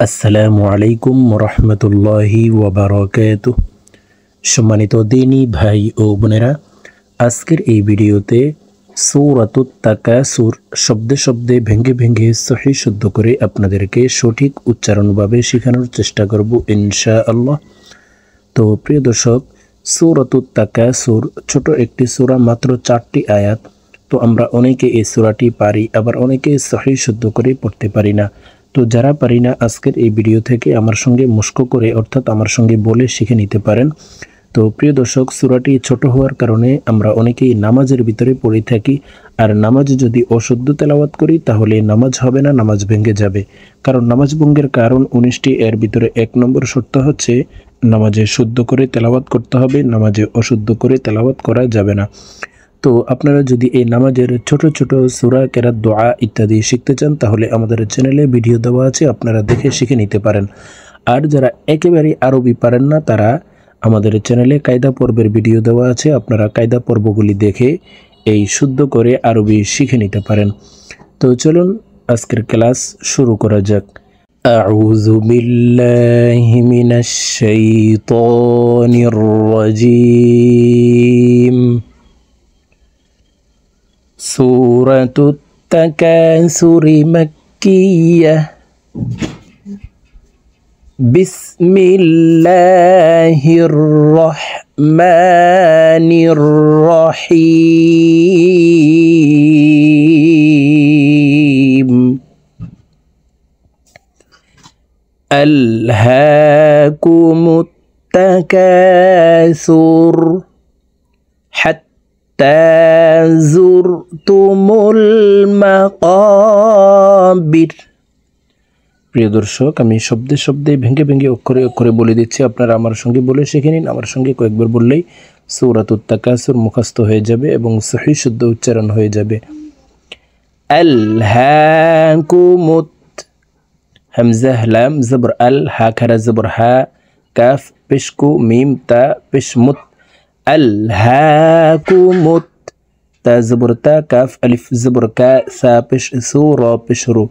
আসসালামু আলাইকুম রহমতুল্লাহি ওয়াবারাকাতুহ। সম্মানিত দিনী ভাই ও বোনেরা, আজকের এই ভিডিওতে সূরাতুত তাকাসুর শব্দে শব্দে ভেঙে ভেঙে সহি শুদ্ধ করে আপনাদেরকে সঠিক উচ্চারণভাবে শেখানোর চেষ্টা করব ইনশাআল্লাহ। তো প্রিয় দর্শক, সূরাতুত তাকাসুর ছোট একটি সূরা, মাত্র 4টি আয়াত। তো আমরা অনেকে এই সূরাটি পারি, আবার অনেকে সহি শুদ্ধ করে পড়তে পারি না। তো যারা পারি না, আজকের এই ভিডিও থেকে আমার সঙ্গে মস্ক করে অর্থাৎ আমার সঙ্গে বলে শিখে নিতে পারেন। তো প্রিয় দর্শক, সূরাটি ছোট হওয়ার কারণে আমরা অনেকেই নামাজের ভিতরে পড়ে থাকি, আর নামাজে যদি অশুদ্ধ তেলাওয়াত করি তাহলে নামাজ হবে না, নামাজ ভেঙে যাবে। কারণ নামাজ ভঙ্গের কারণ 19টি, এর ভিতরে 1 নম্বর শর্ত হচ্ছে নামাজে শুদ্ধ করে তেলাওয়াত করতে হবে, নামাজে অশুদ্ধ করে তেলাওয়াত করা যাবে না। তো আপনারা যদি এই নামাজের ছোট ছোট সূরা, কেরাত, দোয়া ইত্যাদি শিখতে চান তাহলে আমাদের চ্যানেলে ভিডিও দেওয়া আছে, আপনারা দেখে শিখে নিতে পারেন। আর যারা একেবারেই আরবি পারেন না, তারা আমাদের চ্যানেলে কায়দা পর্বের ভিডিও দেওয়া আছে, আপনারা কায়দা পর্বগুলি দেখে এই শুদ্ধ করে আরবি শিখে নিতে পারেন। তো চলুন আজকের ক্লাস শুরু করা যাক। আউযু বিল্লাহি মিনাশ শাইতানির রাজীম। সূরাতুত তাকাসুর মাক্কিয়্যাহ। বিসমিল্লাহির রহমানির রহিম। আলহাকুমুত তাকাসুর হাত্তা যুরতুমুল মাকাবির। প্রিয় দর্শক, আমি শব্দে শব্দে ভেঙে ভেঙে অক্ষরে অক্ষরে বলে দিচ্ছি, আপনারা আমার সঙ্গে বলে শিখে নিন। আমার সঙ্গে কয়েকবার বললেই সূরাতুত তাকাসুর মুখস্থ হয়ে যাবে এবং সহি শুদ্ধ উচ্চারণ হয়ে যাবে। আলহাকুমুত, হামজা লাম জবর আল, হা খারা জবর হা, কাফ পেশকু মিম তা পেশমুত। আলহাকুমুত, তা জবর তা, কাফ আলিফ জবর কা, সা পেশ সু, র পেশ রু।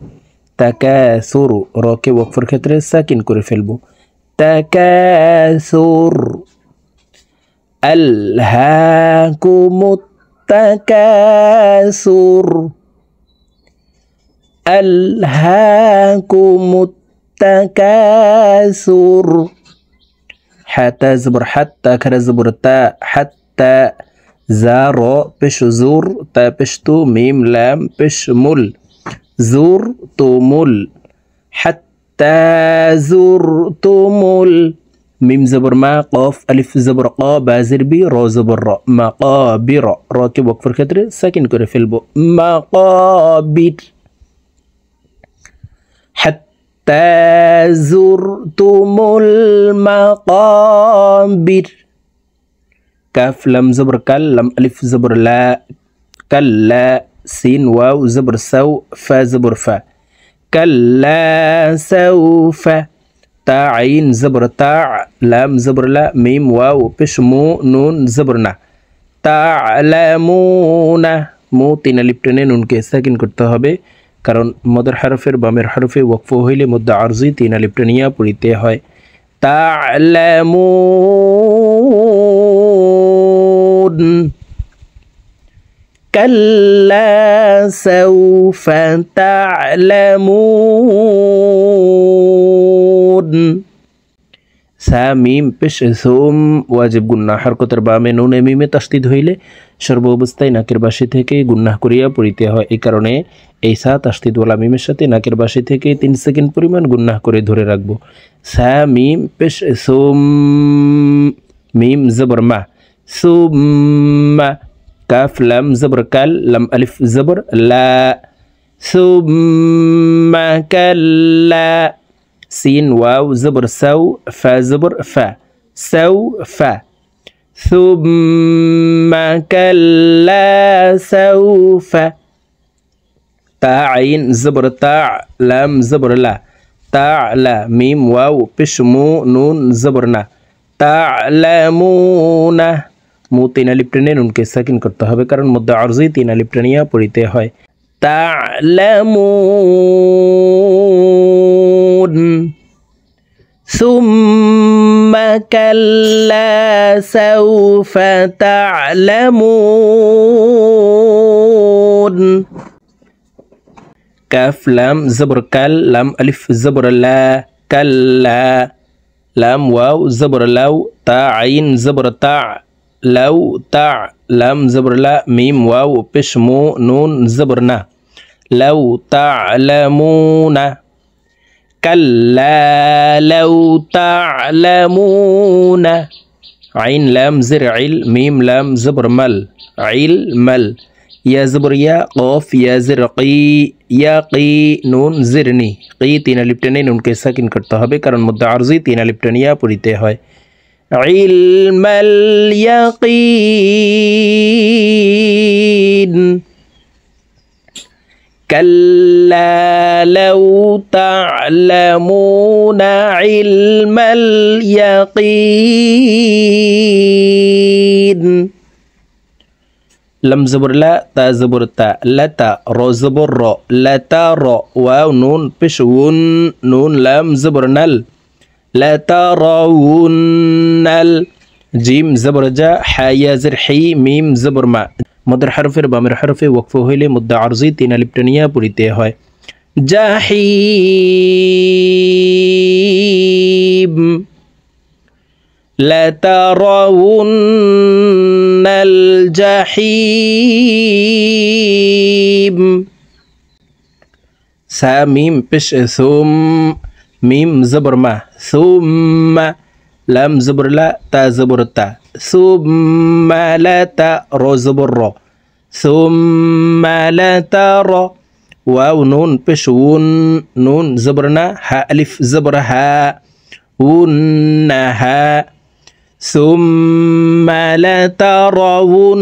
তাকাসুর, রকে ওয়াকফের ক্ষেত্রে সাকিন করে ফেলবো। তাকাসুর। আলহাকুমুত তাকাসুর। আলহাকুমুত তাকাসুর। হাতা জবর হাত, তা খারা জবর তা, হাত্তা। জা র পেশ জুর, তা পেশ তু, মিম লাম পেশ মুল। যুরতুমুল, হাত্তা যুরতুমুল। মিম জবর মা, কফ আলিফ জবর ক, বা জের বি, র জবর র, মাকাবির, র কে ওয়াকফের ক্ষেত্রে সাকিন করে ফেলবো। মাকাবির। হাত্তা যুরতুমুল মাকাবির। কাফ লাম জবর কাল, লাম আলিফ জবর লা, কাল্লা। সিন ওয়াও জবর সাউ, ফা জবর ফা, কাল্লা সাউফা। তা আইন জবর তা, লাম জবর লা, মিম ওয়াও পেশ মু, নুন জবর না। তা'লামুনা, মু 3 আলিফ টেনে নুনকে সাকিন করতে হবে, কারণ মদের হরফের বামের হরফে ওয়াকফ হইলে মদ্দা আরজি 3 আলিফ টেনিয়া পড়িতে হয়। তা'লামুন। কাল্লা সাউফা তা'লামুন। সা মিম পেশ সুম, ওয়াজিব গুন্নাহ, হরকতের বামে নুনে মিমে তাসদিদ হইলে সর্ব অবস্থায় নাকের বাসি থেকে গুন্নাহ করিয়া পড়িতে হয়। এই কারণে এই সা তাসদিদ ওয়ালা মিমের সাথে নাকের বাসি থেকে 3 সেকেন্ড পরিমাণ গুন্নাহ করে ধরে রাখবো। সা মিম পেশ সুম, মিম জবর মা, সুম্মা। কাফ লাম জবর কাল, লাম আলিফ জবর লা, সুম্মা কাল্লা। সিন ওয়াও জবর সাউ, ফা জবর ফা, সাউ ফা। সুম্মা কাল্লা সাউফা। তা আইন জবর তা, লাম জবর লা, তা লা, মিম ওয়াও পেশ মু, নুন জবর না। তা'লামুনা, মু 3 আলিফ টেনে নুনকে সাকিন করতে হবে, কারণ মধ্যে আরজি 3 আলিফ টেনিয়া পড়িতে হয়। তা'লামুন। ثم كلا سوف تعلمون كاف لام زبر كال لام ألف زبر لا كلا لام واو زبر لو تا عين زبر تع لو تع لام زبر لا ميم واو بشمو نون زبرنا لو تعلمون كلا لو تعلمون عين لام زر عل ميم لام زبر مل عل مل يا زبر يا قاف يا زر قي يا قي نون زرني قي तीन अलिफ टेने নুন কে সাকিন করতে হবে কারণ মধ্যে আরজি तीन अलिफ টেনিয়া পড়িতে হয় ইলমাল ইয়াকিন كلا لو تعلمون علم اليقين لم زبر لا تا زبر تا لتا رو زبر رو لتا رو واو نون بشون نون لم زبر نل لتا رون نل جيم زبر جا حيا زر حي ميم زبر ما মদের হরফের বামের হরফে ওয়াকফ হইলে মুদ্দা আরজি তিন আলিফ টানিয়া পড়িতে হয় জাহিম লাতারাউন্নাল জাহিম সা মিম পেশ সুম মিম জবর মা সুম্মা لام زبر لا تا زبر تا ثم لا تا رو زبر رو ثم لا ترى واو نون بشون نون زبرنا ها ألف زبر ها ونها ثم لا ترونها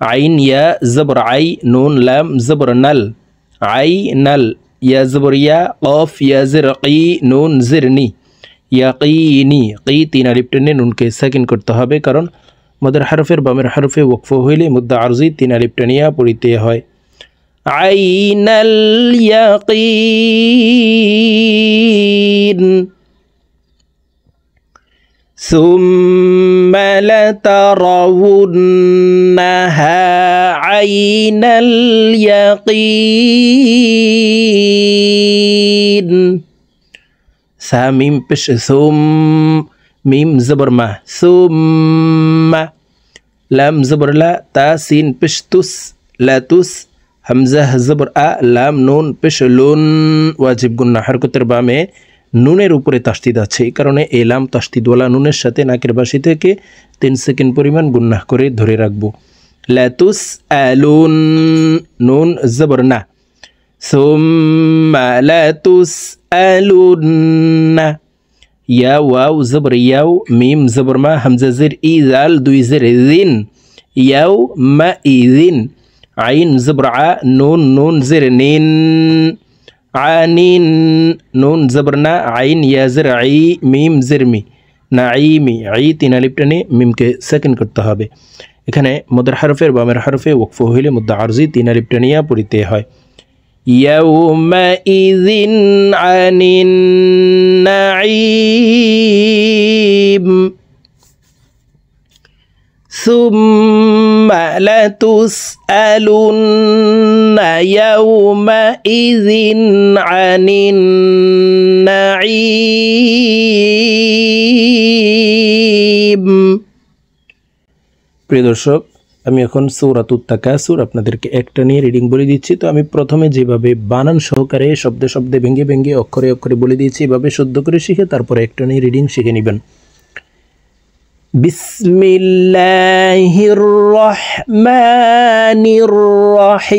عين يا زبر عي نون لام زبر نل عينل يا زبر يا قاف يا زرقي نون زرني ইয়াকিনি কি তিন আলিফ টেনে নুনকে সাকিন করতে হবে কারণ মদের হরফের বামের হরফে ওয়াকফ হইলে মুদ্দা আরজি তিন আলিফ টানিয়া পড়িতে হয় আইনাল ইয়াকিন ثم لترونها عين اليقين سا ميم بش ثم ميم زبر ما ثم لام زبر لا تا سين بش تس لا تس همزة زبر أ لام نون بش لون واجب গুন্না হরকতের বামে নুনের উপরে তাসদিদ আছে এই কারণে এই লাম তাসদিদওয়ালা নুনের সাথে নাকের বাসি থেকে 3 সেকেন্ড পরিমাণ গুন্নাহ করে ধরে রাখবো লা তুস আলুন নুন জবর না সুম্মা লা তুস আলুন ইয়া ওয়াও জবর ইয়াও মিম জবর মা হামজা জের ই জাল দুই জের জিন ইয়াও মা ইজিন আইন জবর আ নুন নুন জের নিন আনিন নুন জবরনা আইন ইয়া জের আই মিম জেরমি নাইমি আই তিন আলিফ টেনে মিমকে সেকেন্ড করতে হবে এখানে মদের হরফের বামের হরফে ওয়াকফ হইলে মুদ্দা আরজি তিন আলিফ টানিয়া পড়িতে হয় ইয়াউমা ইযিন আনিন নাঈম ثم لتسألن يومئذ عن النعيم প্রিয় দর্শক আমি এখন সূরাতুত তাকাসুর আপনাদেরকে একটা নিয়ে রিডিং বলে দিচ্ছি তো আমি প্রথমে যেভাবে বানান সহকারে শব্দে শব্দে ভেঙে ভেঙে অক্ষরে অক্ষরে বলে দিয়েছি এভাবে শুদ্ধ করে শিখে তারপরে একটা নিয়ে রিডিং শিখে নেবেন বিসমিল্লাহির রহমানির রহিম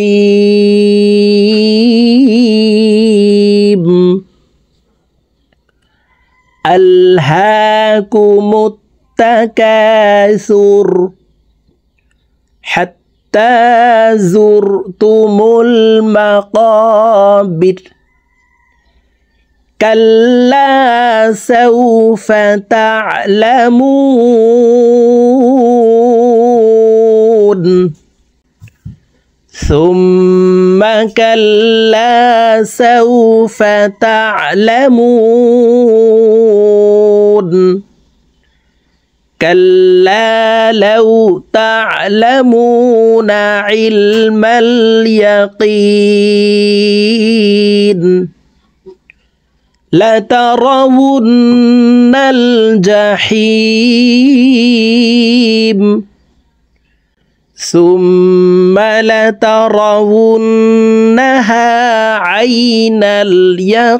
আলহাকুমুত তাকাসুর হাত্তা যুরতুমুল মাকাবির كلا سوف تعلمون ثم كلا سوف تعلمون كلا لو تعلمون علم اليقين لترون الجحيم ثم لترونها عين اليقين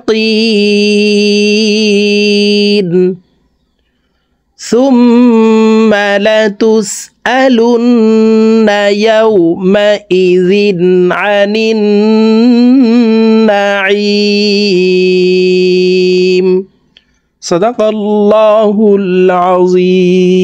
ثم لتسألن يومئذ عن النعيم صدق الله العظيم.